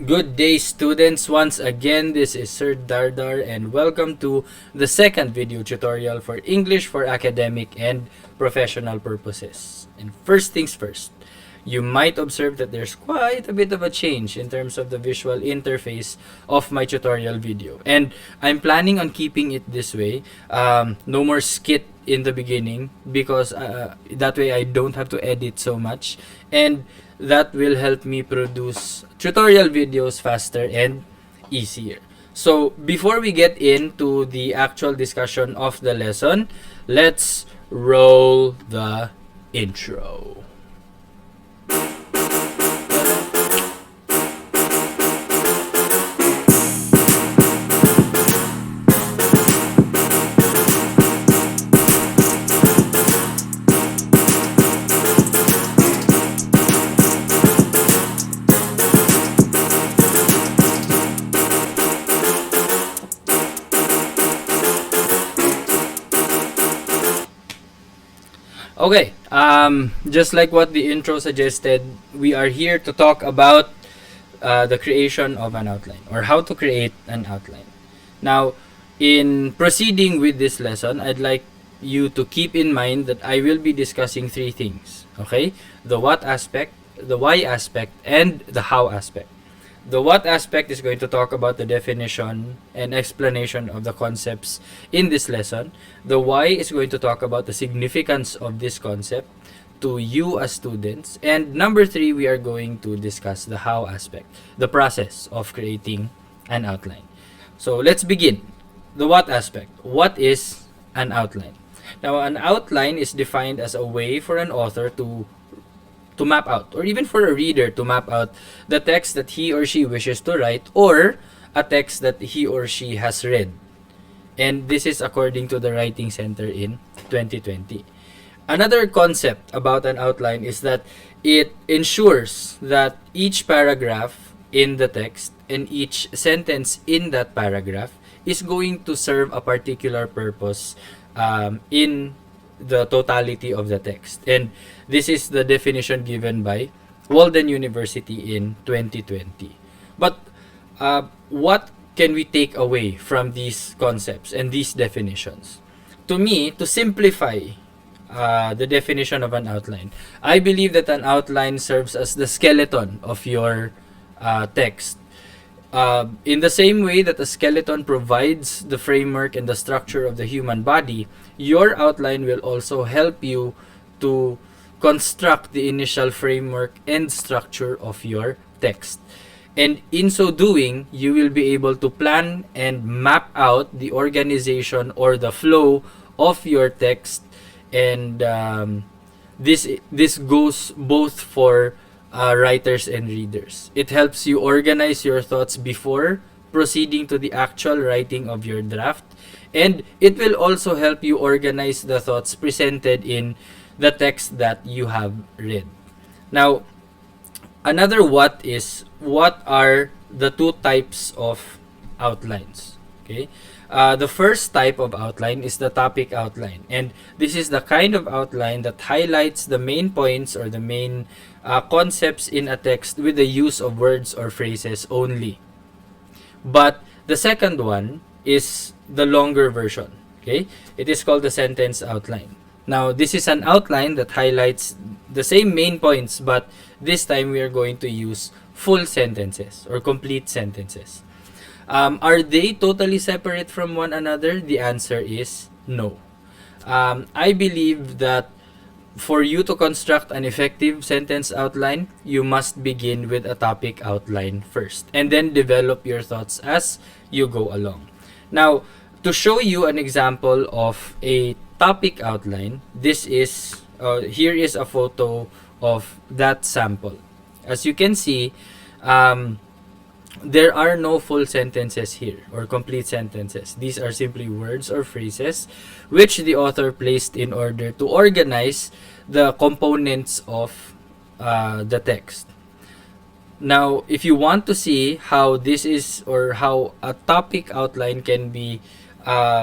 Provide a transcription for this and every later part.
Good day, students. Once again, this is Sir Dardar and welcome to the second video tutorial for English for academic and professional purposes. And first things first, you might observe that there's quite a bit of a change in terms of the visual interface of my tutorial video. And I'm planning on keeping it this way. No more skit in the beginning because that way I don't have to edit so much. And that will help me produce tutorial videos faster and easier. So before we get into the actual discussion of the lesson, let's roll the intro. Okay, just like what the intro suggested, we are here to talk about the creation of an outline or how to create an outline. Now, in proceeding with this lesson, I'd like you to keep in mind that I will be discussing three things, okay? The what aspect, the why aspect, and the how aspect. The what aspect is going to talk about the definition and explanation of the concepts in this lesson. The why is going to talk about the significance of this concept to you as students. And number three, we are going to discuss the how aspect, the process of creating an outline. So let's begin. The what aspect. What is an outline? Now, an outline is defined as a way for an author to map out, or even for a reader to map out the text that he or she wishes to write, or a text that he or she has read. And this is according to the Writing Center in 2020. Another concept about an outline is that it ensures that each paragraph in the text and each sentence in that paragraph is going to serve a particular purpose in the totality of the text. And this is the definition given by Walden University in 2020. But what can we take away from these concepts and these definitions? To me, to simplify the definition of an outline, I believe that an outline serves as the skeleton of your text. In the same way that a skeleton provides the framework and the structure of the human body, your outline will also help you to construct the initial framework and structure of your text. And in so doing, you will be able to plan and map out the organization or the flow of your text. And this goes both for writers and readers. It helps you organize your thoughts before proceeding to the actual writing of your draft, and it will also help you organize the thoughts presented in the text that you have read. Now, another what are the two types of outlines? Okay. The first type of outline is the topic outline, and this is the kind of outline that highlights the main points or the main concepts in a text with the use of words or phrases only. But the second one is the longer version. Okay, it is called the sentence outline. Now, this is an outline that highlights the same main points, but this time we are going to use full sentences or complete sentences. Are they totally separate from one another? The answer is no. I believe that for you to construct an effective sentence outline, you must begin with a topic outline first, and then develop your thoughts as you go along. Now, to show you an example of a topic outline, this is here is a photo of that sample. As you can see, there are no full sentences here or complete sentences. These are simply words or phrases which the author placed in order to organize the components of the text. Now, if you want to see how this is or how a topic outline can be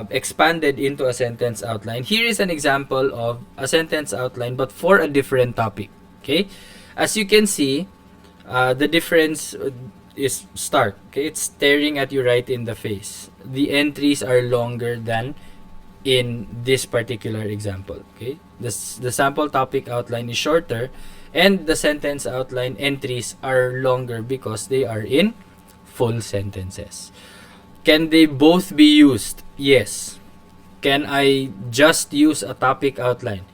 expanded into a sentence outline, here is an example of a sentence outline but for a different topic. Okay, as you can see, the difference is stark. Okay, it's staring at you right in the face. The entries are longer than in this particular example. Okay, the sample topic outline is shorter, and the sentence outline entries are longer because they are in full sentences. Can they both be used? Yes. Can I just use a topic outline?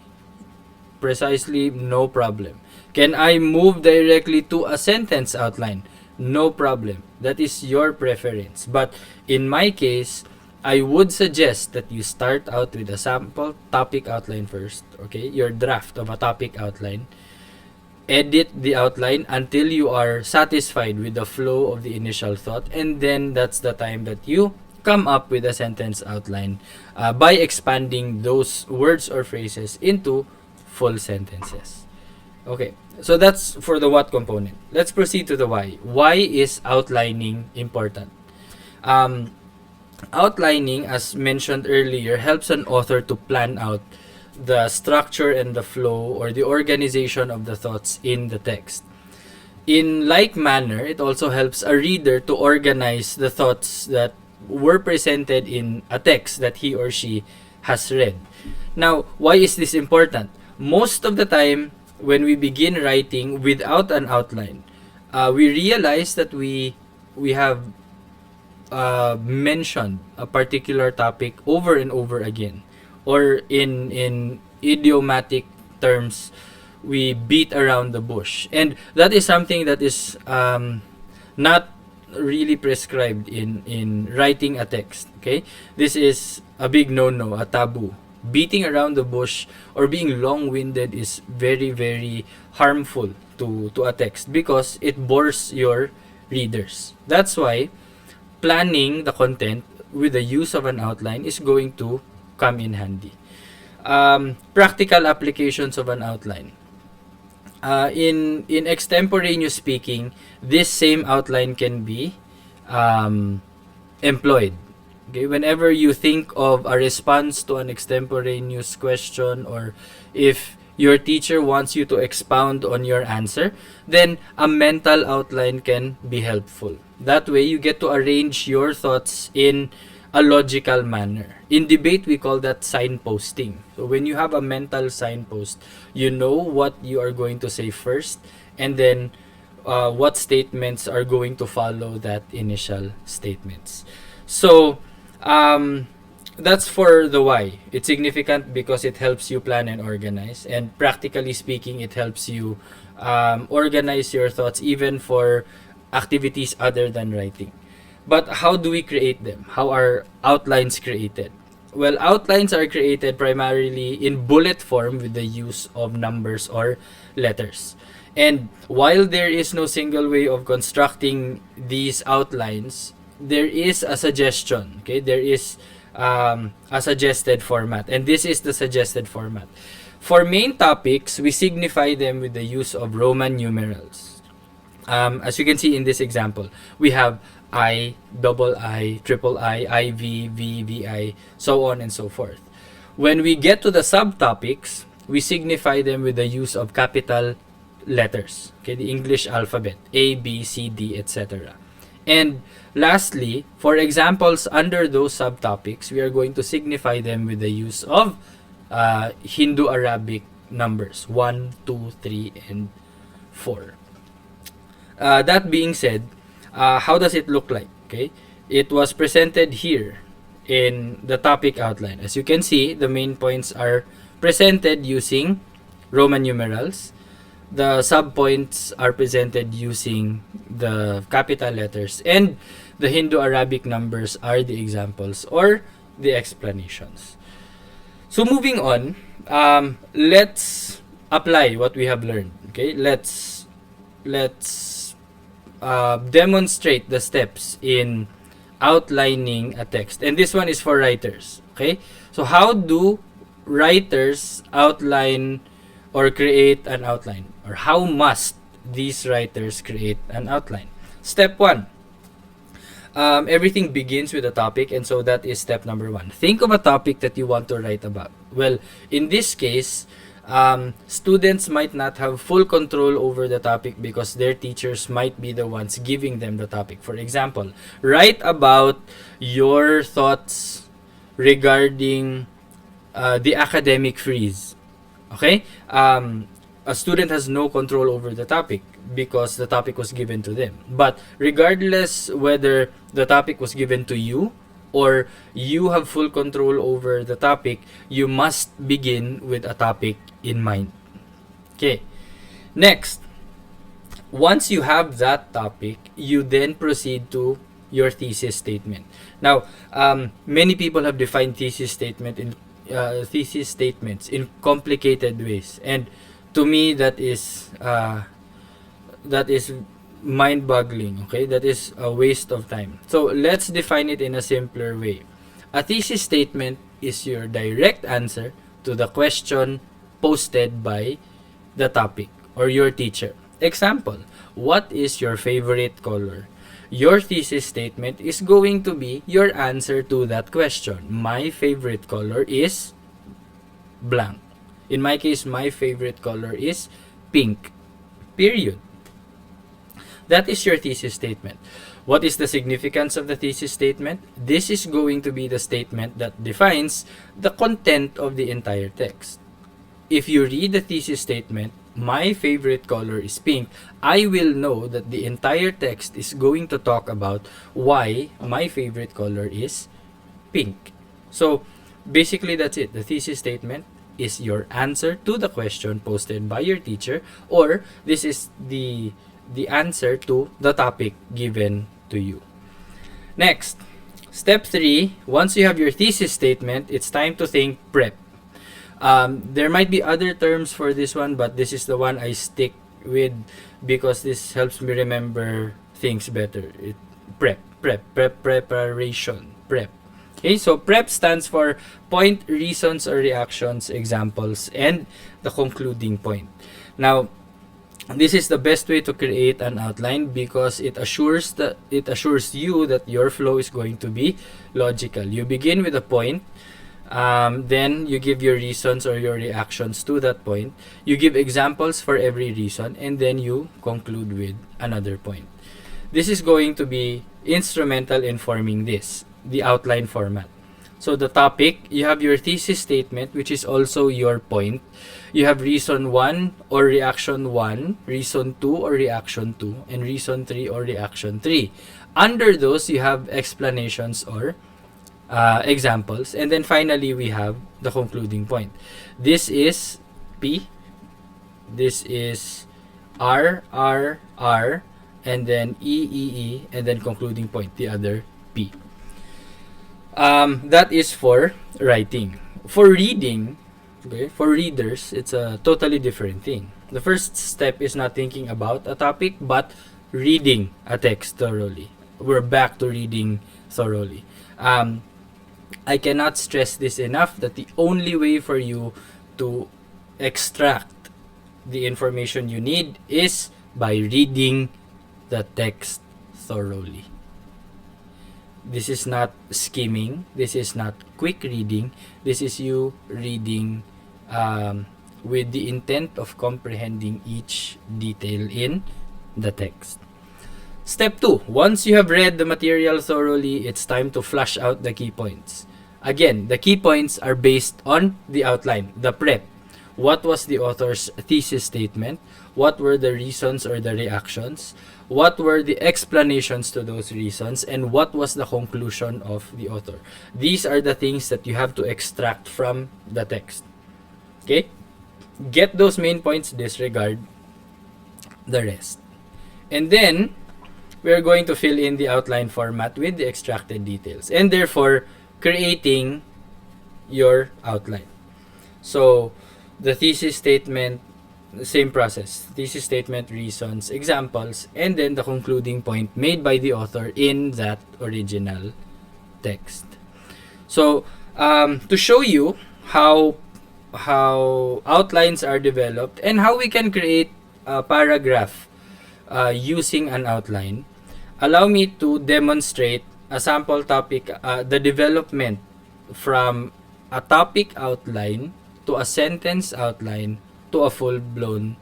Precisely, no problem. Can I move directly to a sentence outline? No problem. That is your preference. But in my case, I would suggest that you start out with a sample topic outline first, okay? Your draft of a topic outline. Edit the outline until you are satisfied with the flow of the initial thought, and then that's the time that you come up with a sentence outline by expanding those words or phrases into full sentences. Okay, so that's for the what component. Let's proceed to the why. Why is outlining important? Outlining, as mentioned earlier, helps an author to plan out the structure and the flow, or the organization of the thoughts in the text. In like manner, it also helps a reader to organize the thoughts that were presented in a text that he or she has read. Now, why is this important? Most of the time, when we begin writing without an outline, we realize that we have mentioned a particular topic over and over again, or in idiomatic terms, we beat around the bush, and that is something that is not really prescribed in writing a text. Okay, this is a big no-no, a taboo. Beating around the bush or being long-winded is very, very harmful to a text because it bores your readers. That's why planning the content with the use of an outline is going to come in handy. Practical applications of an outline. In extemporaneous speaking, this same outline can be employed. Okay, whenever you think of a response to an extemporaneous question, or if your teacher wants you to expound on your answer, then a mental outline can be helpful. That way, you get to arrange your thoughts in a logical manner. In debate, we call that signposting. So when you have a mental signpost, you know what you are going to say first, and then what statements are going to follow that initial statements. So that's for the why. It's significant because it helps you plan and organize, and practically speaking, it helps you organize your thoughts even for activities other than writing. But how do we create them? How are outlines created? Well, outlines are created primarily in bullet form with the use of numbers or letters. And while there is no single way of constructing these outlines, there is a suggestion. Okay, there is a suggested format, and this is the suggested format. For main topics, we signify them with the use of Roman numerals. As you can see in this example, we have I, double I, triple I, V, VI, so on and so forth. When we get to the subtopics, we signify them with the use of capital letters, okay, the English alphabet, A, B, C, D, etc. And lastly, for examples under those subtopics, we are going to signify them with the use of Hindu-Arabic numbers, 1, 2, 3, and 4. That being said, how does it look like? Okay, it was presented here in the topic outline. As you can see, the main points are presented using Roman numerals. The subpoints are presented using the capital letters, and the Hindu-Arabic numbers are the examples or the explanations. So moving on, let's apply what we have learned. Okay, let's demonstrate the steps in outlining a text, and this one is for writers. Okay, so how do writers outline or create an outline, or how must these writers create an outline? Step 1, everything begins with a topic, and so that is step number 1. Think of a topic that you want to write about. Well, in this case, Students might not have full control over the topic because their teachers might be the ones giving them the topic. For example, write about your thoughts regarding the academic freeze. Okay? A student has no control over the topic because the topic was given to them. But regardless whether the topic was given to you or you have full control over the topic, you must begin with a topic in mind. Okay. Next, once you have that topic, you then proceed to your thesis statement. Now, many people have defined thesis statements in complicated ways, and to me that is mind-boggling. Okay, that is a waste of time. So let's define it in a simpler way. A thesis statement is your direct answer to the question posted by the topic or your teacher. Example, what is your favorite color? Your thesis statement is going to be your answer to that question. My favorite color is blank. In my case, my favorite color is pink. Period. That is your thesis statement. What is the significance of the thesis statement? This is going to be the statement that defines the content of the entire text. If you read the thesis statement, my favorite color is pink, I will know that the entire text is going to talk about why my favorite color is pink. So basically that's it. The thesis statement is your answer to the question posted by your teacher, or this is the answer to the topic given to you. Next, step 3, once you have your thesis statement, it's time to think prep. There might be other terms for this one, but this is the one I stick with because this helps me remember things better. Preparation, prep. Okay, so prep stands for point, reasons or reactions, examples, and the concluding point. Now, this is the best way to create an outline because it assures you that your flow is going to be logical. You begin with a point, then you give your reasons or your reactions to that point. You give examples for every reason, and then you conclude with another point. This is going to be instrumental in forming the outline format. So the topic, you have your thesis statement, which is also your point. You have reason 1 or reaction 1, reason 2 or reaction 2, and reason 3 or reaction 3. Under those, you have explanations or examples. And then finally, we have the concluding point. This is P. This is R, R, R, and then E, E, E, and then concluding point, the other P. That is for writing. For reading, okay, for readers, it's a totally different thing. The first step is not thinking about a topic, but reading a text thoroughly. We're back to reading thoroughly. I cannot stress this enough that the only way for you to extract the information you need is by reading the text thoroughly. This is not skimming. This is not quick reading. This is you reading with the intent of comprehending each detail in the text. Step 2. Once you have read the material thoroughly, it's time to flush out the key points. Again, the key points are based on the outline, the prep. What was the author's thesis statement? What were the reasons or the reactions? What were the explanations to those reasons? And what was the conclusion of the author? These are the things that you have to extract from the text. Okay? Get those main points, disregard the rest. And then, we're going to fill in the outline format with the extracted details. And therefore, creating your outline. So, the thesis statement, same process. Thesis statement, reasons, examples, and then the concluding point made by the author in that original text. So, to show you how outlines are developed and how we can create a paragraph using an outline, allow me to demonstrate a sample topic, the development from a topic outline to a sentence outline to a full-blown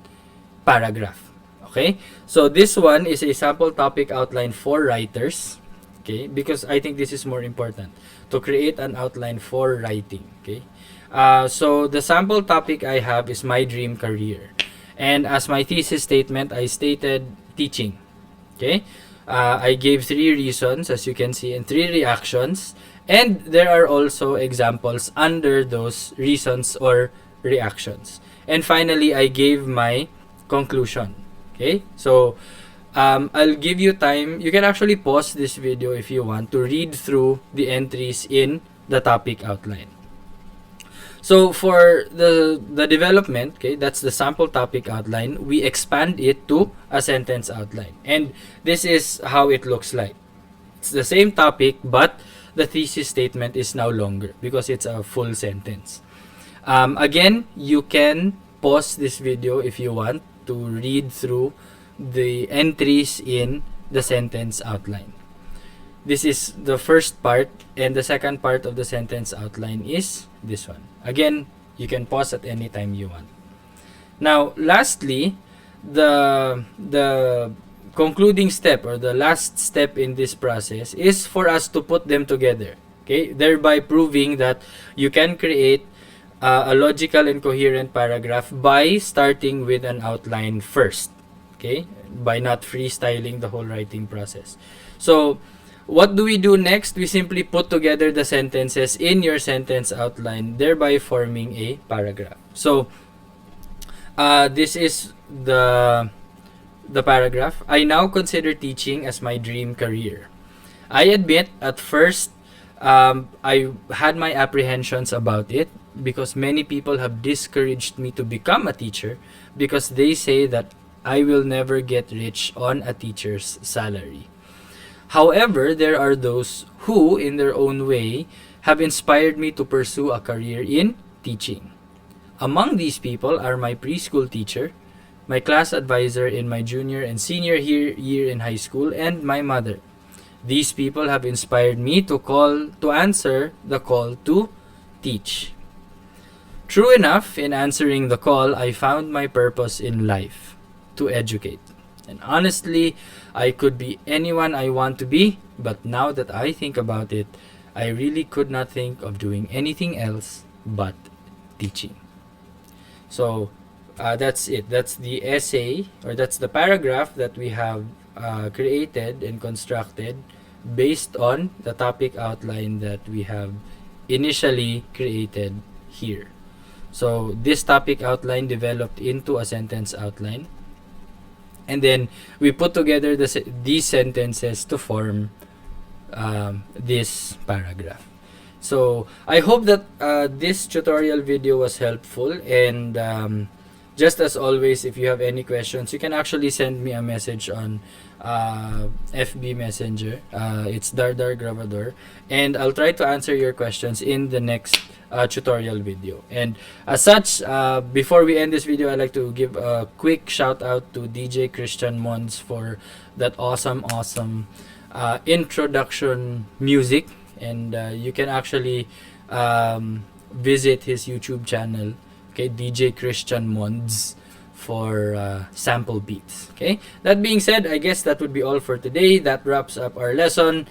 paragraph. Okay? So this one is a sample topic outline for writers. Okay? Because I think this is more important, to create an outline for writing. Okay? So the sample topic I have is my dream career. And as my thesis statement, I stated teaching. Okay? I gave 3 reasons, as you can see, and 3 reactions. And there are also examples under those reasons or reactions. And finally, I gave my conclusion. Okay? So, I'll give you time. You can actually pause this video if you want to read through the entries in the topic outline. So for the development, okay, that's the sample topic outline. We expand it to a sentence outline. And this is how it looks like. It's the same topic, but the thesis statement is now longer because it's a full sentence. Again, you can pause this video if you want to read through the entries in the sentence outline. This is the first part, and the second part of the sentence outline is this one. Again, you can pause at any time you want. Now, lastly, the concluding step or the last step in this process is for us to put them together. Okay, thereby proving that you can create a logical and coherent paragraph by starting with an outline first. Okay, by not freestyling the whole writing process. So, what do we do next? We simply put together the sentences in your sentence outline, thereby forming a paragraph. So, this is the paragraph. I now consider teaching as my dream career. I admit at first I had my apprehensions about it because many people have discouraged me to become a teacher because they say that I will never get rich on a teacher's salary. However, there are those who, in their own way, have inspired me to pursue a career in teaching. Among these people are my preschool teacher, my class advisor in my junior and senior year in high school, and my mother. These people have inspired me to answer the call to teach. True enough, in answering the call, I found my purpose in life, to educate. And honestly, I could be anyone I want to be, but now that I think about it, I really could not think of doing anything else but teaching. So, that's it. That's the essay, or that's the paragraph that we have created and constructed based on the topic outline that we have initially created here. So, this topic outline developed into a sentence outline. And then we put together these sentences to form this paragraph. So I hope that this tutorial video was helpful, and just as always, if you have any questions, you can actually send me a message on FB Messenger. It's Dardar Gravador, and I'll try to answer your questions in the next tutorial video. And as such, before we end this video, I'd like to give a quick shout out to DJ Christian Mons for that awesome introduction music. And you can actually visit his YouTube channel, okay, DJ Christian Mons, for sample beats. Okay, that being said, I guess that would be all for today. That wraps up our lesson.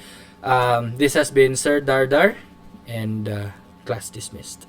This has been Sir Dardar, and class dismissed.